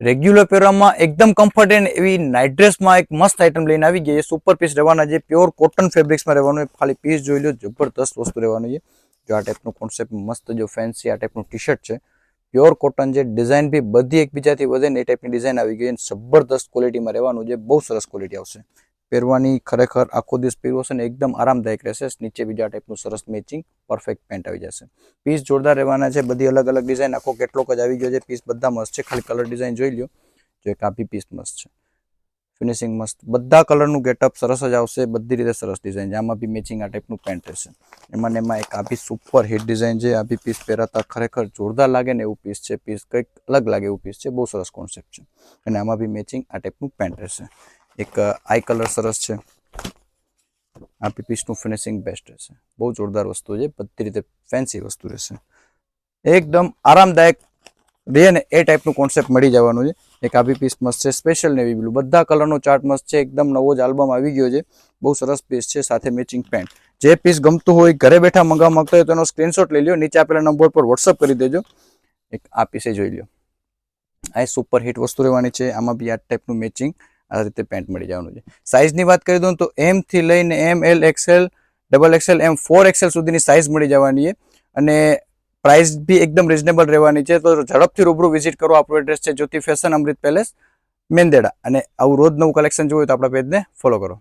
Regular પહેરવામાં એકદમ comfort and એવી નાઇટ ડ્રેસમાં એક મસ્ત આઇટમ લઈને આવી ગઈ છે. સુપર પીસ રહેવાના છે, પ્યોર કોટન ફેબ્રિક્સમાં રહેવાનું. ખાલી પીસ જોઈ લો, જબરદસ્ત વસ્તુ રહેવાનું છે. જો આ ટાઈપનું કોન્સેપ્ટ મસ્ત, જો ફેન્સી આ ટાઈપનું ટી શર્ટ છે, પ્યોર કોટન છે. ડિઝાઇન બી બધી એકબીજાથી વધે ને એ ટાઈપની ડિઝાઇન આવી ગઈ. જબરદસ્ત ક્વોલિટીમાં રહેવાનું છે, બહુ સરસ ક્વોલિટી આવશે. પહેરવાની ખરેખર આખો દિવસ પહેરવો છે ને એકદમ આરામદાયક રહેશે. નીચે બીજા ટાઈપનું સરસ મેચિંગ પરફેક્ટ પેન્ટ આવી જશે. પીસ જોરદાર રહેવાના છે, બધી અલગ અલગ ડિઝાઇન, આખો કેટલોક જ આવી ગયો છે. પીસ બધા મસ્ત છે, ખાલી કલર ડિઝાઇન જોઈ લો. જો એક આ બી પીસ મસ્ત છે, ફિનિશિંગ મસ્ત, બધા કલરનું ગેટઅપ સરસ જ આવશે, બધી રીતે સરસ ડિઝાઇન છે. આમાં બી મેચિંગ આ ટાઈપનું પેન્ટ રહેશે. એમાં ને એમાં એક આ બી સુપર હિટ ડિઝાઇન છે. આ બી પીસ પહેરાતા ખરેખર જોરદાર લાગે ને એવું પીસ છે. પીસ કંઈક અલગ લાગે એવું પીસ છે, બહુ સરસ કોન્સેપ્ટ છે. અને આમાં બી મેચિંગ આ ટાઈપનું પેન્ટ રહેશે. એક આઈ કલર સરસ છે. આ બી પીસનું ફિનિશિંગ બેસ્ટ રહેશે, બહુ જોરદાર વસ્તુ છે, બધી રીતે ફેન્સી વસ્તુ રહેશે. એકદમ આરામદાયક રહે ને એ ટાઈપનું કોન્સેપ્ટ મળી જવાનું છે. એક આ બી પીસ મસ્ત છે, સ્પેશિયલ નેવી બ્લુ, બધા કલરનો ચાર્ટ મસ્ત છે. એકદમ નવો જ આલ્બમ આવી ગયો છે, બહુ સરસ પીસ છે, સાથે મેચિંગ પેન્ટ. જે પીસ ગમતું હોય, ઘરે બેઠા મંગાવવા માંગતા હોય તો એનો સ્ક્રીનશોટ લઈ લો, નીચે આપેલા નંબર પર વોટ્સઅપ કરી દેજો. એક આ પીસે જોઈ લો, આ સુપર હિટ વસ્તુ રહેવાની છે. આમાં બી આ ટાઈપનું મેચિંગ આ રીતે પેન્ટ મળી જવાનું છે. સાઇઝની વાત કરી દઉં તો એમ થી લઈને એમ, એલ, એક્સએલ, ડબલ એક્સએલ, એમ 4XL સુધીની સાઇઝ મળી જવાની છે. અને પ્રાઇસ બી એકદમ રિઝનેબલ રહેવાની છે. તો ઝડપથી રૂબરૂ વિઝિટ કરો. આપણો એડ્રેસ છે જ્યોતિ ફેશન, અમૃત પેલેસ, મેંદેડા. અને આવું રોજ નવું કલેક્શન જોયું તો આપણા પેજને ફોલો કરો.